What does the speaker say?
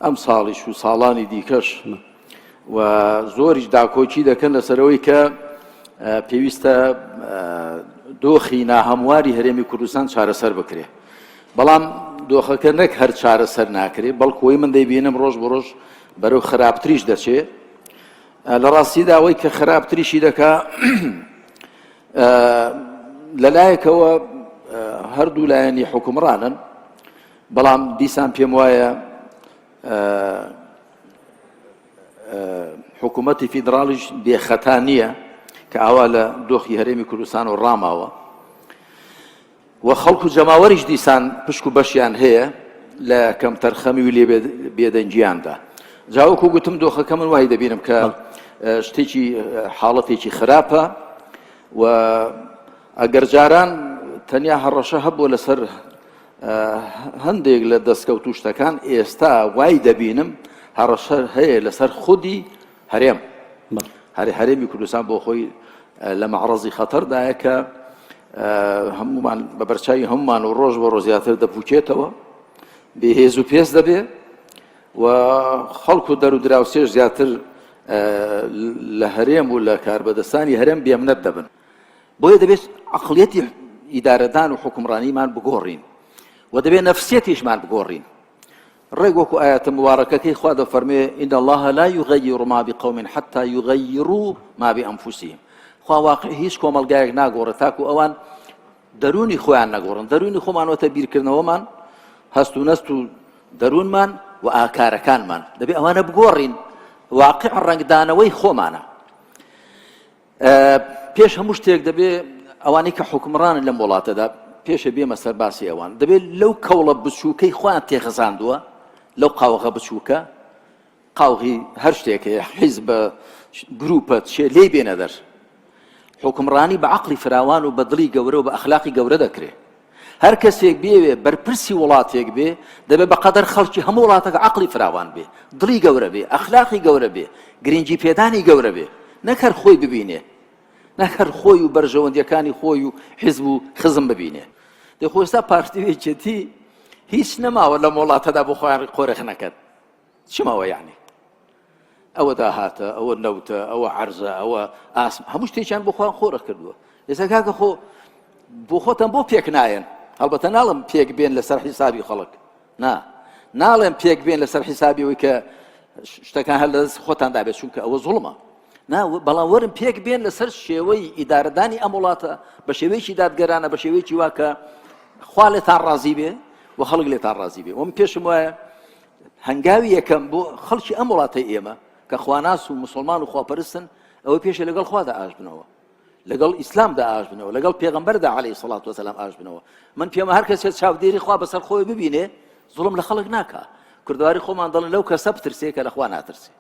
ئەم ساڵیش و ساڵانی دیکەش و زۆریش داکۆچی دەکەن لەسەرەوەی کە پێویستە دۆخی ناهەمواری هەرێمی کوردستان چارەسەر بکرێ. بەڵام دۆخەکە نەک هەر چارەسەر ناکرێ، بەڵکوی من دەیبینم ڕۆژ بە ڕۆژ بەرەو خراپتریش دەچێ. لە ڕاستیدا ئەوەی کە خراپتریشی دەکا لەلایەکەوە هەردوو لایەنی حکومڕانن، بەڵام دیسان پێم وایە حکوومەتی فیدراڵیش بێخەتا نییە کە ئاوا لە دۆخی هەرێمی کوردستان و ڕاماوە و خەڵک و جەماوەریش دیسان پشک و بەشیان هەیە لە کەم تەرخەمی و لێ بێدەنجیاندا. جاوەکو گوتم دۆخەکە من وای دەبینم کە شتێکی حاڵەتێکی خراپە و ئەگەر جاران تەنیا هەڕەشە هەبووە لەسەر هەندێک لە دەستکەوت و شتەکان، ئێستا وای دەبینم هەڕەشە هەیە لەسەر خودی هەرێم. هەرێمی کوردستان بۆ خۆی لە مەعرەزی خەتەردایە کە هەمومان بە بەرچاوی هەمومان و ڕۆژ بە ڕۆژ زیاتر دەپوچێتەوە، بێهێز و پێس دەبێ و خەڵک و دەر و دراوسێش زیاتر لە هەرێم و لە کاربەدەستانی هەرێم بێمنەت دەبن. بۆیە دەبێت عەقڵیەتی ئیدارەدان و حکومڕانیمان بگۆڕین و دەبێت نەفسیەتیشمان بگۆڕین. ڕێک وەکو ئاەتە مبارەکەکەی خوا دەفەرمێ ئین الله لا یغەیر ما بقوم حتى یغەیروا ما بأنفسهم. خوا واقع هیچ کۆمەلگایەک ناگۆڕێت تاکو ئەوان دەرونی خۆیان نەگۆڕن. دەرونی خۆمانەوەتە بیرکردنەوەمان، هەست و نەست و دەروونمان و ئاکارەکانمان دەبێت ئەوانە بگۆڕین. واقع ڕەنگدانەوەی خۆمانە. پێش هەموو شتێک دەبێت ئەوانەی کە حکومڕانن لەم وڵاتەدا پێشە بێمە سەر باسی ئەوان، دەبێت لەو کەوڵە بچووکەی خۆیان تێخەزاندووە، لەو قاوەغە بچووکە، قاوغی هەر شتێکەیە، حیزب گروپە چێ لێی بێنە دەر. حکومڕانی بە عەقڵی فراوان و بە دڵی گەورە و بە ئەخلاقی گەورە دەکرێت. هەر کەسێک بێوێ بەرپرسی وڵاتێک بێ دەبێت بەقەدەر خەڵکی هەموو وڵاتەکە عەقڵی فراوان بێ، دڵی گەورە بێ، ئەخلاقی گەورە بێ، گرنگی پێدانی گەورە بێ، نەکەر خۆی ببینێ، نەکەر خۆی و بەرژەوەندیەکانی خۆی و حیزب و خزم ببینێ. دەخۆ ئێستا پارتیوێکێتی هیچ نەماوە لەم وڵاتەدا بۆ خۆیان قۆرێخ نەکرد. چماوە یعنی؟ ئەوە داهاتە، ئەوە نەوتە، ئەوە عەرزە، ئەوە ئاسم، هەموو شتێکیان بۆ خۆیان قۆرە کردووە. ئێستا کاکە خۆ بۆ خۆتان بۆ پێک نایەن. هەڵبەتە ناڵم پێک بێن لەسەر حیسابی خەڵک، ناڵێم پێک بێن لەسەر حیسابیەوەی کە شتەکان هەر لەدەست خۆتاندا بێت، چونکە ئەوە زوڵمە. بەڵام وەرن پێک بێن لەسەر شێوەی ئیدارەدانی ئەم وڵاتە بە شێوەیەکی دادگەرانە، بە شێوەیەکی وا کە خوا لێتان ڕازی بێ و خەڵک لێتان ڕازی بێ. ومن پێشم وایە هەنگاوی یەکەم بۆ خەڵکی ئەم وڵاتەی ئێمە کە خواناس و مسلمان و خواپەرستن، ئەوە پێشە لەگەڵ خوادا ئاش بنەوە، لەگەڵ ئیسلامدا ئاش بنەوە، لەگەڵ پێغەمبەردا عەلەیهی سەڵات وسەلام ئاش بنەوە. من پێمە هەر کەسێک چاودێری خوا بەسەر خۆی ببینێ زوڵم لە خەڵک ناکا. کوردەواری خۆمان دەڵێن لەو کەسە بترسێ کە لە خوا ناترسێ.